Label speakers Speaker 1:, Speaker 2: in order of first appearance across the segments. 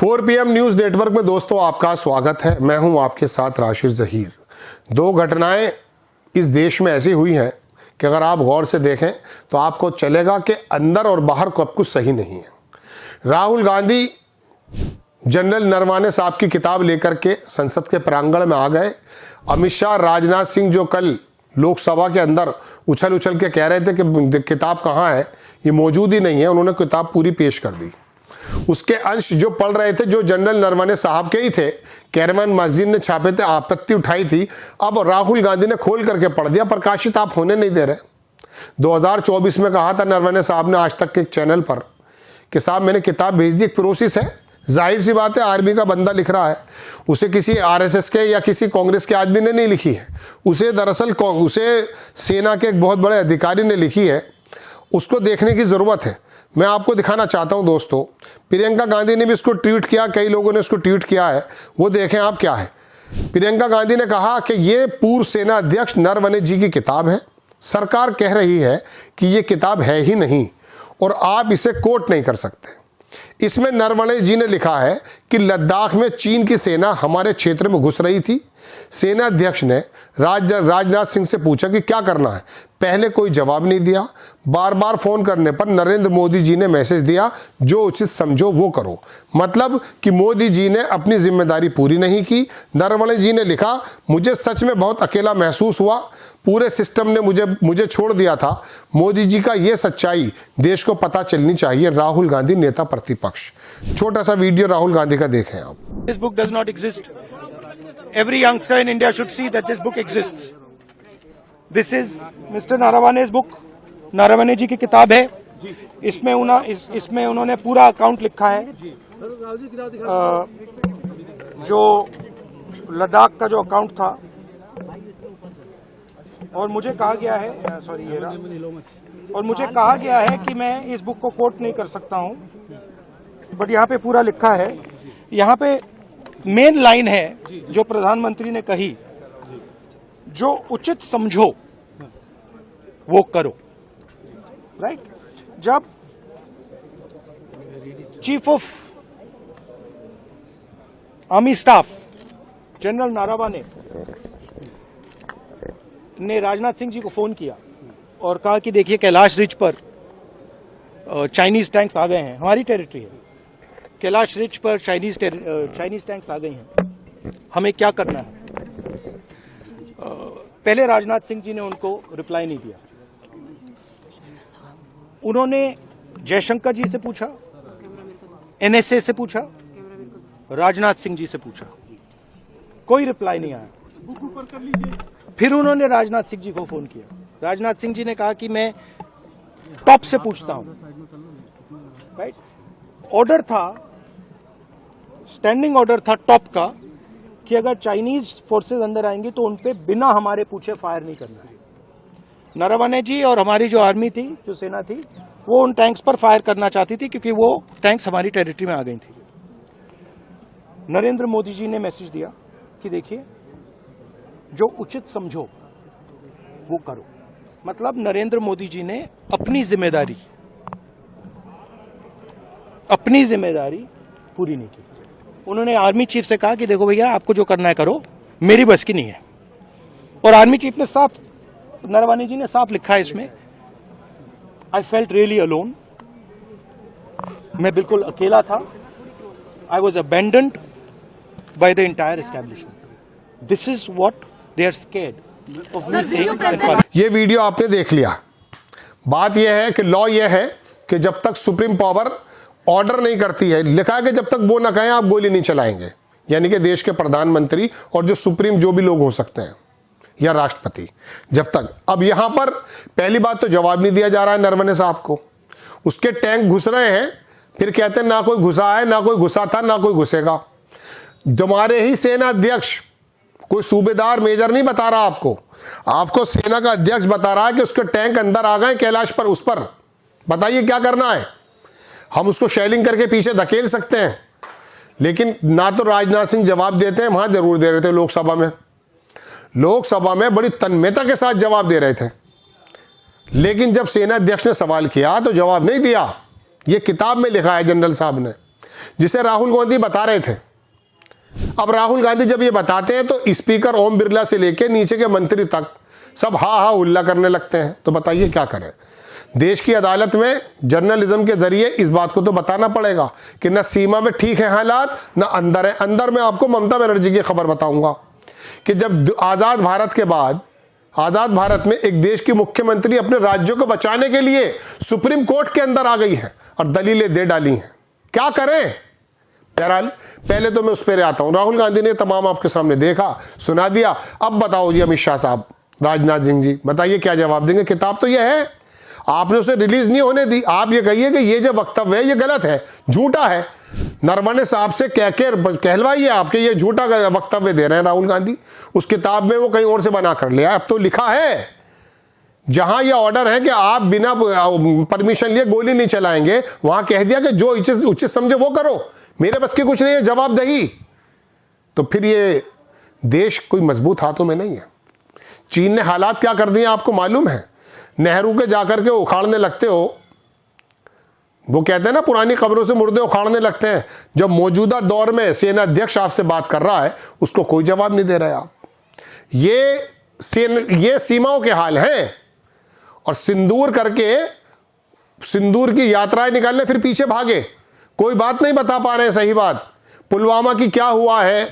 Speaker 1: 4 PM news network में दोस्तों आपका स्वागत है। मैं हूं आपके साथ राशिद ज़हीर। दो घटनाएं इस देश में ऐसी हुई हैं कि अगर आप गौर से देखें तो आपको चलेगा कि अंदर और बाहर कब कुछ सही नहीं है। राहुल गांधी जनरल नरवाने साहब की किताब लेकर के संसद के प्रांगण में आ गए। अमित शाह, राजनाथ सिंह जो कल लोकसभा के अंदर उछल उछल के कह रहे थे कि किताब कहाँ है, ये मौजूद ही नहीं है, उन्होंने किताब पूरी पेश कर दी। उसके अंश जो पढ़ रहे थे जो जनरल नरवणे साहब के ही थे, कैरवान मैगजीन ने छापे थे, आपत्ति उठाई थी। अब राहुल गांधी ने खोल करके पढ़ दिया, प्रकाशित आप होने नहीं दे रहे। 2024 में कहा था नरवणे साहब ने आज तक के एक चैनल पर कि साहब मैंने किताब भेज दी। एक प्रोसेस है, जाहिर सी बात है, आर्मी का बंदा लिख रहा है, उसे किसी आरएसएस के या किसी कांग्रेस के आदमी ने नहीं लिखी है, उसे दरअसल उसे सेना के एक बहुत बड़े अधिकारी ने लिखी है। उसको देखने की ज़रूरत है। मैं आपको दिखाना चाहता हूं दोस्तों, प्रियंका गांधी ने भी इसको ट्वीट किया, कई लोगों ने इसको ट्वीट किया है, वो देखें आप क्या है। प्रियंका गांधी ने कहा कि ये पूर्व सेना अध्यक्ष नरवणे जी की किताब है। सरकार कह रही है कि ये किताब है ही नहीं और आप इसे कोट नहीं कर सकते। इसमें नरवणे जी ने लिखा है कि लद्दाख में चीन की सेना हमारे क्षेत्र में घुस रही थी। सेना अध्यक्ष ने राजनाथ सिंह से पूछा कि क्या करना है, पहले कोई जवाब नहीं दिया। बार बार फोन करने पर नरेंद्र मोदी जी ने मैसेज दिया, जो उचित समझो वो करो। मतलब कि मोदी जी ने अपनी जिम्मेदारी पूरी नहीं की। नरवणे जी ने लिखा, मुझे सच में बहुत अकेला महसूस हुआ, पूरे सिस्टम ने मुझे छोड़ दिया था। मोदी जी का ये सच्चाई देश को पता चलनी चाहिए। राहुल गांधी, नेता प्रतिपक्ष। छोटा सा वीडियो राहुल गांधी का देखें आप।
Speaker 2: This book does not exist. Every youngster in India should see that this book exists. This is Mr. Narawane's book. Naravane जी की किताब है। इसमें उन्होंने पूरा अकाउंट लिखा है। जो लद्दाख का जो अकाउंट था, और मुझे कहा गया है, और मुझे कहा गया है कि मैं इस बुक को कोट नहीं कर सकता हूं, बट यहाँ पे पूरा लिखा है। यहाँ पे मेन लाइन है जो प्रधानमंत्री ने कही, जो उचित समझो वो करो। राइट? जब chief of army staff general Naravane ने राजनाथ सिंह जी को फोन किया और कहा कि देखिए कैलाश रिज पर चाइनीज टैंक्स आ गए हैं, हमारी टेरिटरी है, कैलाश रिज पर चाइनीज टैंक्स आ गए हैं, हमें क्या करना है। पहले राजनाथ सिंह जी ने उनको रिप्लाई नहीं दिया। उन्होंने जयशंकर जी से पूछा, एनएसए से पूछा, राजनाथ सिंह जी से पूछा, कोई रिप्लाई नहीं आया। फिर उन्होंने राजनाथ सिंह जी को फोन किया। राजनाथ सिंह जी ने कहा कि मैं टॉप से पूछता हूं। राइट? ऑर्डर था, स्टैंडिंग ऑर्डर था टॉप का कि अगर चाइनीज फोर्सेस अंदर आएंगी तो उनपे बिना हमारे पूछे फायर नहीं करना है। नरवणे जी और हमारी जो आर्मी थी, जो सेना थी, वो उन टैंक्स पर फायर करना चाहती थी क्योंकि वो टैंक्स हमारी टेरिटरी में आ गई थी। नरेंद्र मोदी जी ने मैसेज दिया कि देखिए, जो उचित समझो वो करो। मतलब नरेंद्र मोदी जी ने अपनी जिम्मेदारी पूरी नहीं की। उन्होंने आर्मी चीफ से कहा कि देखो भैया, आपको जो करना है करो, मेरी बस की नहीं है। और आर्मी चीफ ने साफ, नरवणे जी ने साफ लिखा है इसमें, आई फेल्ट रियली अलोन, मैं बिल्कुल अकेला था, I was abandoned by the entire establishment. This is what they are scared of me saying.
Speaker 1: ये वीडियो आपने देख लिया। बात यह है कि लॉ यह है कि जब तक सुप्रीम पावर ऑर्डर नहीं करती है, लिखा है कि जब तक वो ना कहें आप गोली नहीं चलाएंगे, यानी कि देश के प्रधानमंत्री और जो सुप्रीम जो भी लोग हो सकते हैं या राष्ट्रपति, जब तक। अब यहां पर पहली बात तो जवाब नहीं दिया जा रहा है नरवणे साहब को। उसके टैंक घुस रहे हैं, फिर कहते हैं ना कोई घुसा है, ना कोई घुसा था, ना कोई घुसेगा। हमारे ही सेना अध्यक्ष, कोई सूबेदार मेजर नहीं बता रहा आपको सेना का अध्यक्ष बता रहा है कि उसके टैंक अंदर आ गए कैलाश पर। उस पर बताइए क्या करना है। हम उसको शेलिंग करके पीछे धकेल सकते हैं, लेकिन ना तो राजनाथ सिंह जवाब देते हैं, वहां जरूर दे रहे थे लोकसभा में बड़ी तन्मयता के साथ जवाब दे रहे थे। लेकिन जब सेना अध्यक्ष ने सवाल किया तो जवाब नहीं दिया। ये किताब में लिखा है जनरल साहब ने। जिसे राहुल गांधी बता रहे थे। अब राहुल गांधी जब ये बताते हैं तो स्पीकर ओम बिरला से लेकर नीचे के मंत्री तक सब हा हा उल्ला करने लगते हैं। तो बताइए क्या करें। देश की अदालत में जर्नलिज्म के जरिए इस बात को तो बताना पड़ेगा कि न सीमा में ठीक है हालात, न अंदर है। अंदर में आपको ममता बनर्जी की खबर बताऊंगा कि जब आज़ाद भारत के बाद आज़ाद भारत में एक देश की मुख्यमंत्री अपने राज्यों को बचाने के लिए सुप्रीम कोर्ट के अंदर आ गई है और दलीलें दे डाली हैं। क्या करें। बहरहाल पहले तो मैं उस पर आता हूं। राहुल गांधी ने तमाम आपके सामने देखा, सुना दिया। अब बताओ जी अमित शाह साहब, राजनाथ सिंह जी, बताइए क्या जवाब देंगे। किताब तो यह है, आपने उसे रिलीज नहीं होने दी। आप ये कहिए कि ये जो वक्तव्य है ये गलत है, झूठा है। नरवणे साहब से कहलवाइए आपके ये झूठा वक्तव्य दे रहे हैं राहुल गांधी। उस किताब में वो कहीं और से बना कर लिया। अब तो लिखा है जहां यह ऑर्डर है कि आप बिना परमिशन लिए गोली नहीं चलाएंगे, वहां कह दिया कि जो उचित समझे वो करो, मेरे बस की कुछ नहीं है जवाबदेही। तो फिर ये देश कोई मजबूत हाथों में नहीं है। चीन ने हालात क्या कर दिए आपको मालूम है। नेहरू के जाकर के उखाड़ने लगते हो, वो कहते हैं ना पुरानी खबरों से मुर्दे उखाड़ने लगते हैं। जब मौजूदा दौर में सेना अध्यक्ष आपसे बात कर रहा है उसको कोई जवाब नहीं दे रहे आप। ये सीमाओं के हाल हैं। और सिंदूर करके सिंदूर की यात्राएं निकालने फिर पीछे भागे, कोई बात नहीं बता पा रहे हैं सही बात। पुलवामा की क्या हुआ है,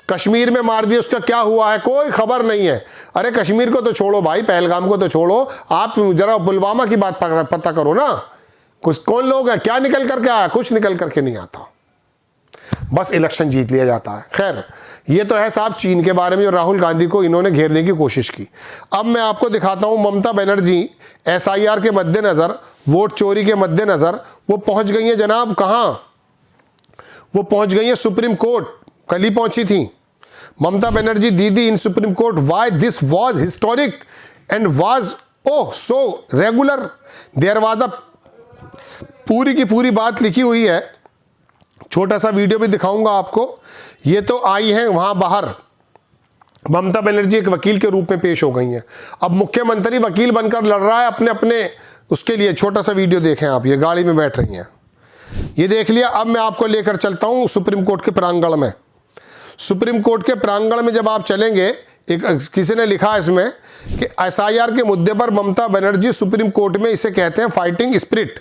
Speaker 1: कश्मीर में मार दिया उसका क्या हुआ है, कोई खबर नहीं है। अरे कश्मीर को तो छोड़ो भाई, पहलगाम को तो छोड़ो, आप जरा पुलवामा की बात पता करो ना। कुछ कौन लोग है, क्या निकल करके आया, कुछ निकल करके नहीं आता, बस इलेक्शन जीत लिया जाता है। खैर ये तो है साहब चीन के बारे में, और राहुल गांधी को इन्होंने घेरने की कोशिश की। अब मैं आपको दिखाता हूं ममता बनर्जी एसआईआर के मद्देनजर, वोट चोरी के मद्देनजर वो पहुंच गई है जनाब। कहां वो पहुंच गई है? Supreme Court. कल ही पहुंची थी Mamata Banerjee Didi in Supreme Court. Why this was historic and was oh so regular. There was a पूरी की पूरी बात लिखी हुई है। छोटा सा वीडियो भी दिखाऊंगा आपको। ये तो आई है वहां बाहर, ममता बनर्जी एक वकील के रूप में पेश हो गई हैं। अब मुख्यमंत्री वकील बनकर लड़ रहा है अपने अपने उसके लिए। छोटा सा वीडियो देखें आप, ये गाड़ी में बैठ रही हैं, ये देख लिया। अब मैं आपको लेकर चलता हूं सुप्रीम कोर्ट के प्रांगण में। सुप्रीम कोर्ट के प्रांगण में जब आप चलेंगे, एक किसी ने लिखा इसमें कि एसआईआर के मुद्दे पर ममता बनर्जी सुप्रीम कोर्ट में, इसे कहते हैं फाइटिंग स्पिरिट।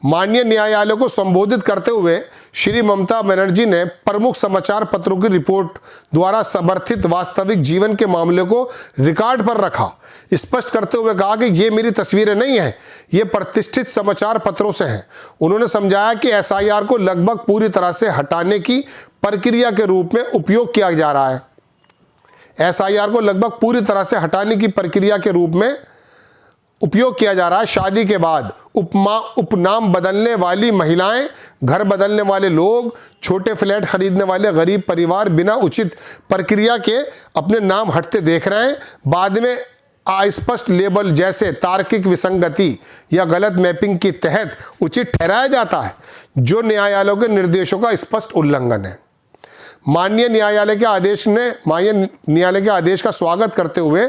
Speaker 1: माननीय न्यायालय को संबोधित करते हुए श्री ममता बनर्जी ने प्रमुख समाचार पत्रों की रिपोर्ट द्वारा समर्थित वास्तविक जीवन के मामले को रिकॉर्ड पर रखा, स्पष्ट करते हुए कहा कि ये मेरी तस्वीरें नहीं हैं, ये प्रतिष्ठित समाचार पत्रों से हैं। उन्होंने समझाया कि एसआईआर को लगभग पूरी तरह से हटाने की प्रक्रिया के रूप में उपयोग किया जा रहा है। एसआईआर को लगभग पूरी तरह से हटाने की प्रक्रिया के रूप में उपयोग किया जा रहा है। शादी के बाद उपनाम बदलने वाली महिलाएं, घर बदलने वाले लोग, छोटे फ्लैट खरीदने वाले गरीब परिवार बिना उचित प्रक्रिया के अपने नाम हटते देख रहे हैं। बाद में अस्पष्ट लेबल जैसे तार्किक विसंगति या गलत मैपिंग के तहत उचित ठहराया जाता है, जो न्यायालयों के निर्देशों का स्पष्ट उल्लंघन है। माननीय न्यायालय के आदेश का स्वागत करते हुए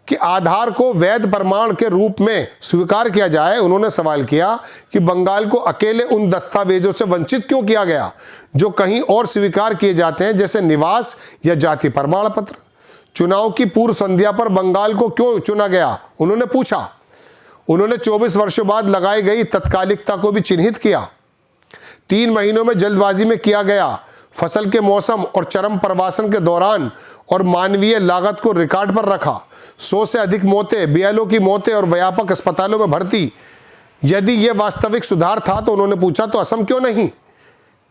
Speaker 1: कि आधार को वैध प्रमाण के रूप में स्वीकार किया जाए, उन्होंने सवाल किया कि बंगाल को अकेले उन दस्तावेजों से वंचित क्यों किया गया जो कहीं और स्वीकार किए जाते हैं, जैसे निवास या जाति प्रमाण पत्र। चुनाव की पूर्व संध्या पर बंगाल को क्यों चुना गया, उन्होंने पूछा। उन्होंने 24 वर्षों बाद लगाई गई तत्कालिकता को भी चिन्हित किया। 3 महीनों में जल्दबाजी में किया गया फसल के मौसम और चरम प्रवासन के दौरान और मानवीय लागत को रिकॉर्ड पर रखा। 100 से अधिक मौतें, बीएलओ की मौतें और व्यापक अस्पतालों में भर्ती। यदि यह वास्तविक सुधार था तो उन्होंने पूछा तो असम क्यों नहीं,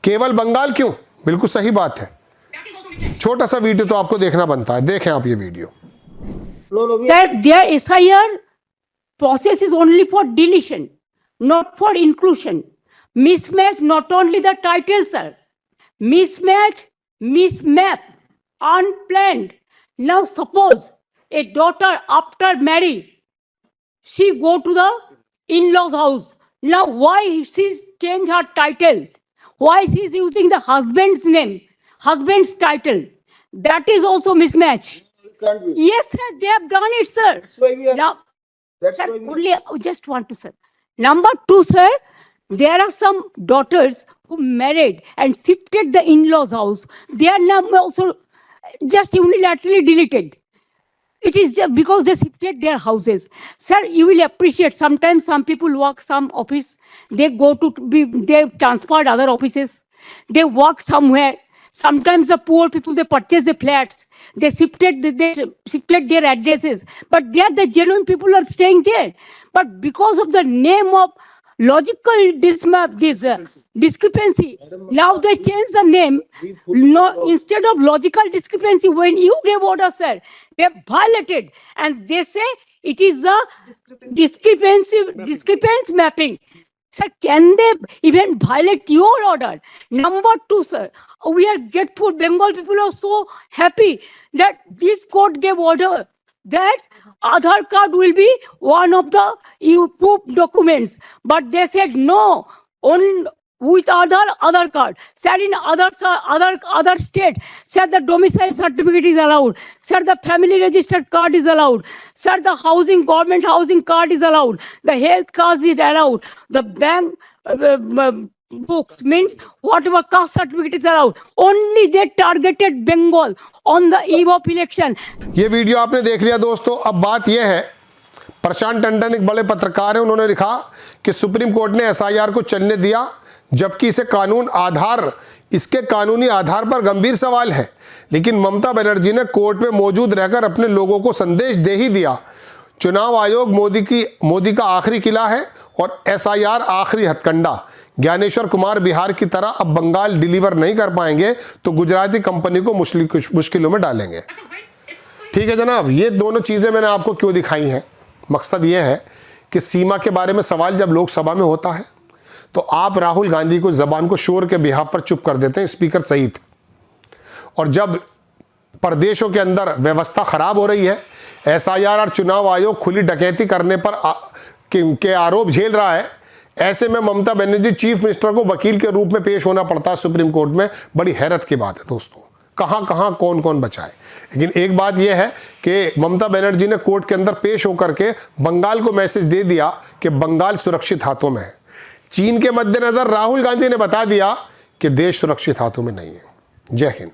Speaker 1: केवल बंगाल क्यों? बिल्कुल सही बात है। छोटा सा वीडियो तो आपको देखना बनता है, देखें आप ये video.
Speaker 3: Sir, their SIR process is only for deletion, not for inclusion. Mismatch not only the title, sir. Mismatch, mismap, unplanned. Now suppose a daughter after marriage, she go to the in-laws house. Now why she's change her title? Why she's using the husband's name, husband's title? That is also mismatch.
Speaker 4: Can't be.
Speaker 3: Yes, sir, they have done it, sir.
Speaker 4: That's why we are.
Speaker 3: Now,
Speaker 4: That's
Speaker 3: sir,
Speaker 4: why we.
Speaker 3: only I just want to, sir. Number 2, sir, there are some daughters who married and shifted the in-laws' house, their name also just unilaterally deleted. It is just because they shifted their houses. Sir, you will appreciate sometimes some people work some office, they they transferred other offices, they work somewhere. Sometimes the poor people, they purchase the flats, they shifted their addresses, but they are the genuine people are staying there. But because of the name of logical discrepancy, now they change the name. No, instead of logical discrepancy, when you gave order, sir, they violated, and they say it is the discrepancy mapping. Sir, can they even violate your order? Number two, sir, we are grateful. Bengal people are so happy that this court gave order that Aadhaar card will be one of the proof documents. But they said no, only with Aadhaar card. Sir, in other state, sir, the domicile certificate is allowed. Sir, the family registered card is allowed. Sir, the government housing card is allowed. The health card is allowed. The bank books means whatever caste certificate is allowed. Only they targeted Bengal on the eve of election.
Speaker 1: ये video आपने देख लिया दोस्तों। अब बात यह है, प्रशांत टंडन एक बड़े पत्रकार हैं, उन्होंने लिखा कि सुप्रीम कोर्ट ने एसआईआर को चलने दिया, जबकि इसे इसके कानूनी आधार पर गंभीर सवाल है। लेकिन ममता बनर्जी ने कोर्ट में मौजूद रहकर अपने लोगों को संदेश दे ही दिया। चुनाव आयोग मोदी का आखिरी किला है और एसआईआर आखिरी हथकंडा। ज्ञानेश्वर कुमार बिहार की तरह अब बंगाल डिलीवर नहीं कर पाएंगे तो गुजराती कंपनी को मुश्किलों में डालेंगे। ठीक है जनाब, ये दोनों चीज़ें मैंने आपको क्यों दिखाई हैं। मकसद ये है कि सीमा के बारे में सवाल जब लोकसभा में होता है तो आप राहुल गांधी को ज़बान को शोर के बिहाफ पर चुप कर देते हैं, स्पीकर सहित। और जब प्रदेशों के अंदर व्यवस्था खराब हो रही है, एसआईआर और चुनाव आयोग खुली डकैती करने पर के आरोप झेल रहा है, ऐसे में ममता बनर्जी चीफ मिनिस्टर को वकील के रूप में पेश होना पड़ता है सुप्रीम कोर्ट में। बड़ी हैरत की बात है दोस्तों, कहां कौन कौन बचाए। लेकिन एक बात यह है कि ममता बनर्जी ने कोर्ट के अंदर पेश होकर के बंगाल को मैसेज दे दिया कि बंगाल सुरक्षित हाथों में है। चीन के मद्देनजर राहुल गांधी ने बता दिया कि देश सुरक्षित हाथों में नहीं है। जय हिंद।